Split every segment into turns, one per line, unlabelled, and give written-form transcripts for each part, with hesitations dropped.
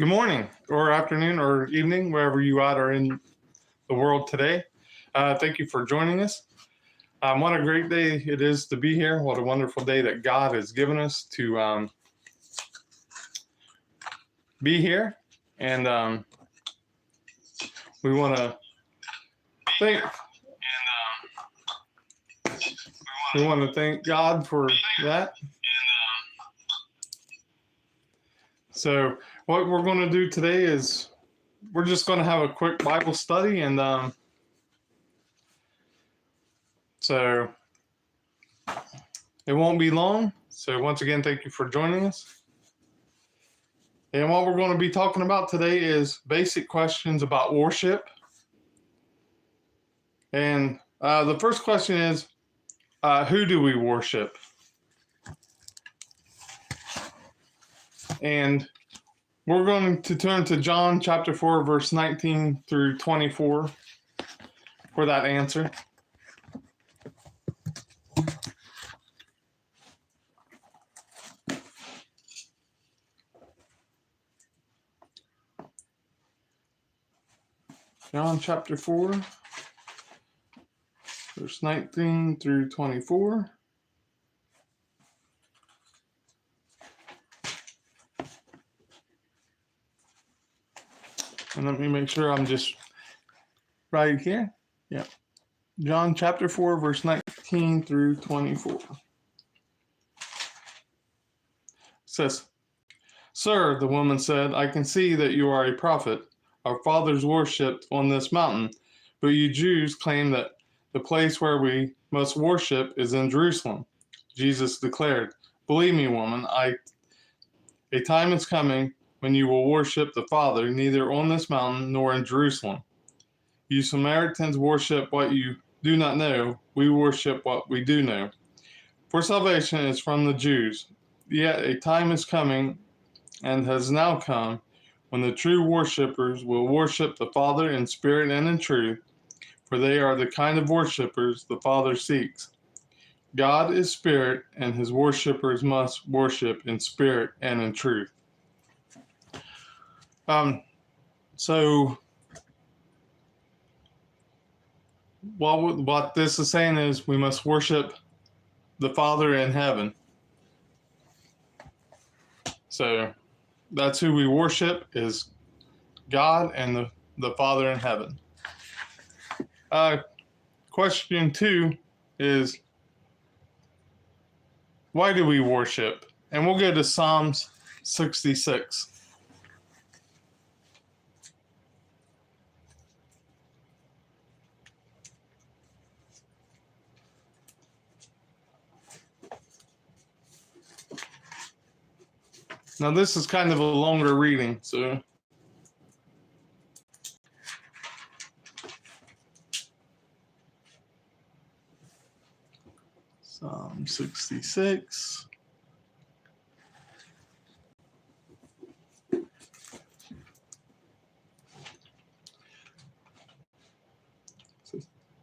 Good morning, or afternoon, or evening, wherever you are in the world today. Thank you for joining us. What a great day it is to be here. What a wonderful day that God has given us to be here. And we want to thank God for that. So what we're going to do today is we're just going to have a quick Bible study, and so it won't be long. So once again, thank you for joining us. And what we're going to be talking about today is basic questions about worship. And the first question is, who do we worship? And we're going to turn to John chapter 4, verse 19 through 24 for that answer. John chapter 4, verse 19 through 24. And let me make sure I'm just right here. Yeah. John chapter 4, verse 19 through 24. It says, "Sir," the woman said, "I can see that you are a prophet. Our fathers worshipped on this mountain, but you Jews claim that the place where we must worship is in Jerusalem." Jesus declared, "Believe me, woman, a time is coming when you will worship the Father neither on this mountain nor in Jerusalem. You Samaritans worship what you do not know. We worship what we do know. For salvation is from the Jews. Yet a time is coming and has now come when the true worshippers will worship the Father in spirit and in truth, for they are the kind of worshippers the Father seeks. God is spirit, and his worshippers must worship in spirit and in truth." So what this is saying is we must worship the Father in heaven. So that's who we worship, is God and the Father in heaven. Question 2 is, why do we worship? And we'll go to Psalms 66. Now this is kind of a longer reading, so Psalm 66.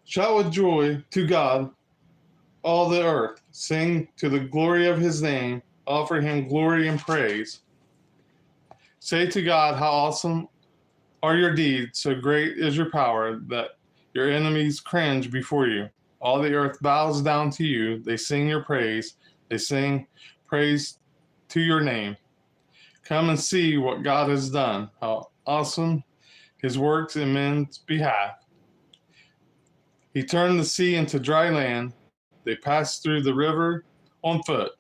"Shout with joy to God, all the earth. Sing to the glory of his name. Offer him glory and praise. Say to God, how awesome are your deeds. So great is your power that your enemies cringe before you. All the earth bows down to you. They sing your praise. They sing praise to your name. Come and see what God has done, how awesome his works in men's behalf. He turned the sea into dry land. They passed through the river on foot.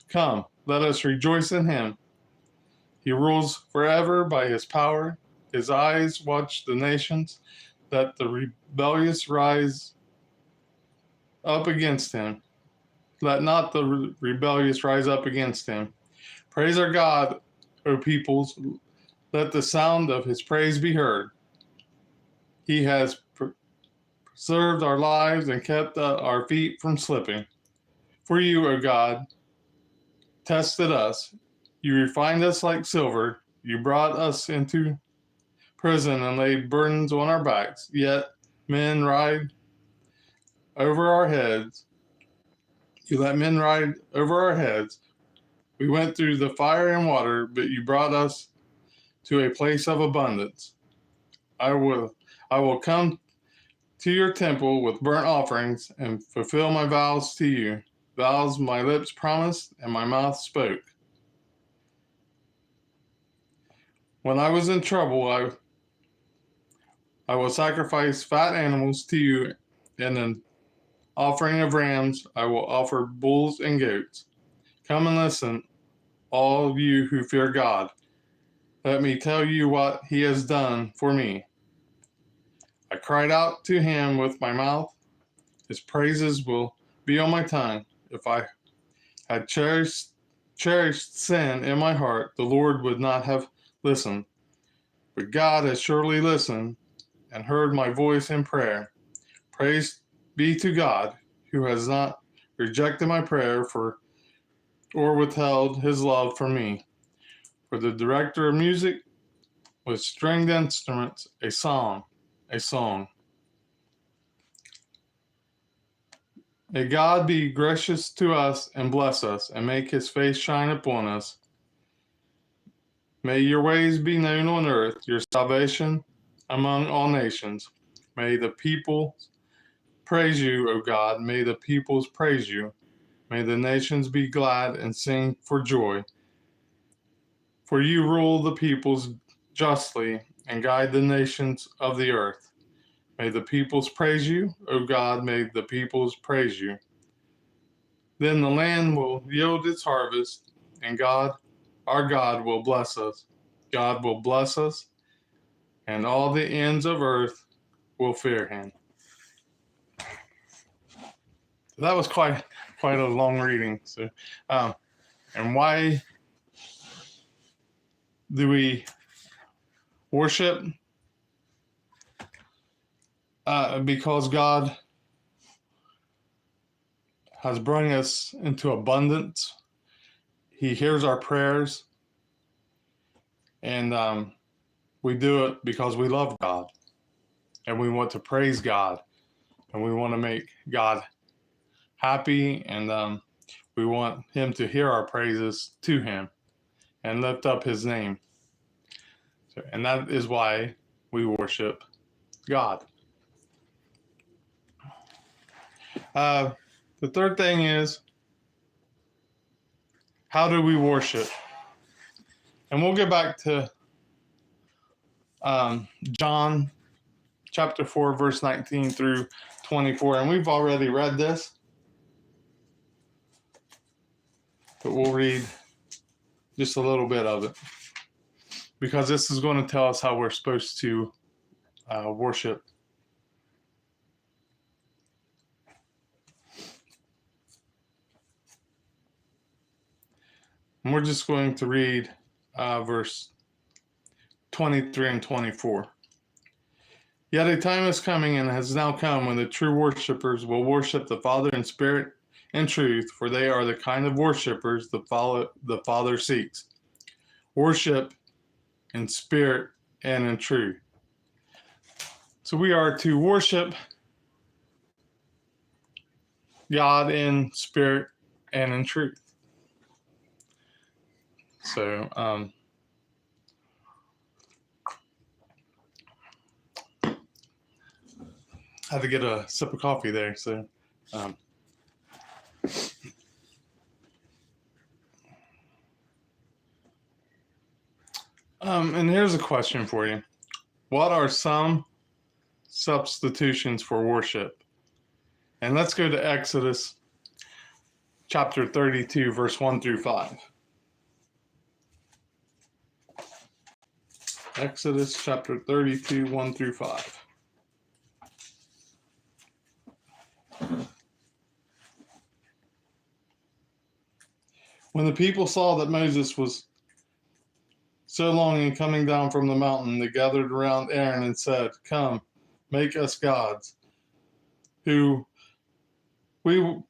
Come, let us rejoice in him. He rules forever by his power. His eyes watch the nations, that the rebellious rise up against him. Let not the rebellious rise up against him. Praise our God, O peoples. Let the sound of his praise be heard. He has preserved our lives and kept our feet from slipping. For you, O God, tested us. You refined us like silver. You brought us into prison and laid burdens on our backs. Yet men ride over our heads. You let men ride over our heads. We went through the fire and water, but you brought us to a place of abundance. I will come to your temple with burnt offerings and fulfill my vows to you, vows my lips promised and my mouth spoke. When I was in trouble, I will sacrifice fat animals to you, and an offering of rams I will offer bulls and goats. Come and listen, all of you who fear God. Let me tell you what he has done for me. I cried out to him with my mouth. His praises will be on my tongue. If I had cherished sin in my heart, the Lord would not have listened. But God has surely listened and heard my voice in prayer. Praise be to God, who has not rejected my prayer or withheld his love from me. For the director of music with stringed instruments, a song. May God be gracious to us and bless us, and make his face shine upon us. May your ways be known on earth, your salvation among all nations. May the people praise you, O God. May the peoples praise you. May the nations be glad and sing for joy. For you rule the peoples justly and guide the nations of the earth. May the peoples praise you, O God, may the peoples praise you. Then the land will yield its harvest, and God, our God, will bless us. God will bless us, and all the ends of earth will fear him. That was quite a long reading. So, and why do we worship? Because God has brought us into abundance. He hears our prayers, and we do it because we love God, and we want to praise God, and we want to make God happy, and we want him to hear our praises to him and lift up his name. So, and that is why we worship God. The third thing is, how do we worship? And we'll get back to John chapter 4, verse 19 through 24. And we've already read this, but we'll read just a little bit of it, because this is going to tell us how we're supposed to worship. And we're just going to read verse 23 and 24. Yet a time is coming and has now come when the true worshipers will worship the Father in spirit and truth, for they are the kind of worshipers the Father seeks. Worship in spirit and in truth. So we are to worship God in spirit and in truth. So, I had to get a sip of coffee there. So, and here's a question for you. What are some substitutions for worship? And let's go to Exodus chapter 32, verse 1 through 5. Exodus chapter 32, 1 through 5. When the people saw that Moses was so long in coming down from the mountain, they gathered around Aaron and said, "Come, make us gods, who we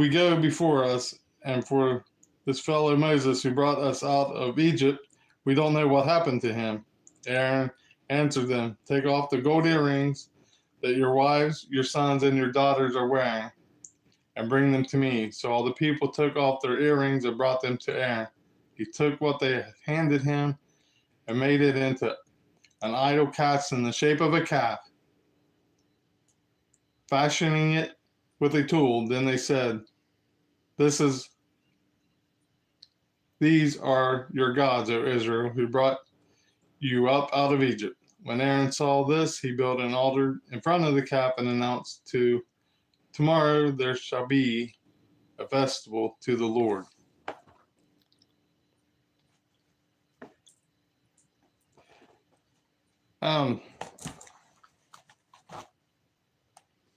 go before us, and for this fellow Moses who brought us out of Egypt, we don't know what happened to him." Aaron answered them, "Take off the gold earrings that your wives, your sons, and your daughters are wearing, and bring them to me." So all the people took off their earrings and brought them to Aaron. He took what they handed him and made it into an idol cast in the shape of a calf, fashioning it with a tool. Then they said, These are your gods, O Israel, who brought you up out of Egypt. When Aaron saw this, he built an altar in front of the calf and announced tomorrow there shall be a festival to the Lord.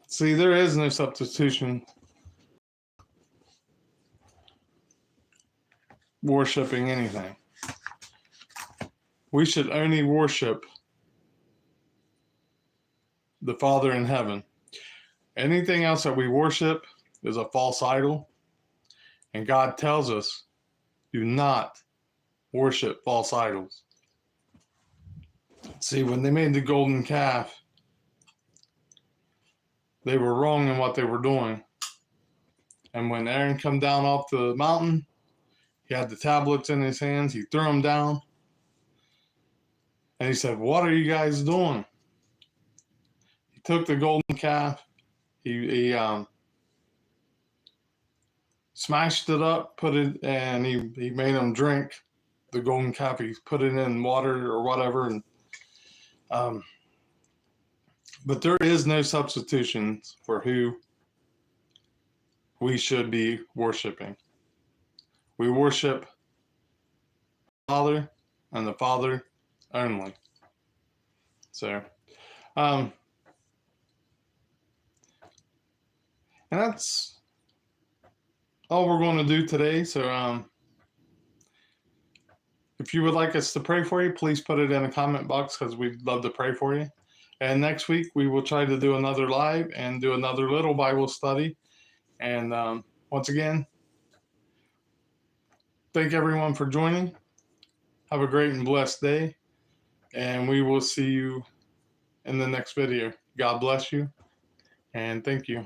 See, there is no substitution worshiping anything. We should only worship the Father in heaven. Anything else that we worship is a false idol. And God tells us, do not worship false idols. See, when they made the golden calf, they were wrong in what they were doing. And when Aaron come down off the mountain, he had the tablets in his hands. He threw them down. And he said, what are you guys doing? He took the golden calf. He smashed it up, put it, and he made them drink the golden calf. He put it in water or whatever. And but there is no substitution for who we should be worshiping. We worship the Father and the Father only. So, and that's all we're going to do today. So, if you would like us to pray for you, please put it in a comment box because we'd love to pray for you. And next week, we will try to do another live and do another little Bible study. And once again, thank everyone for joining. Have a great and blessed day. And we will see you in the next video. God bless you. And thank you.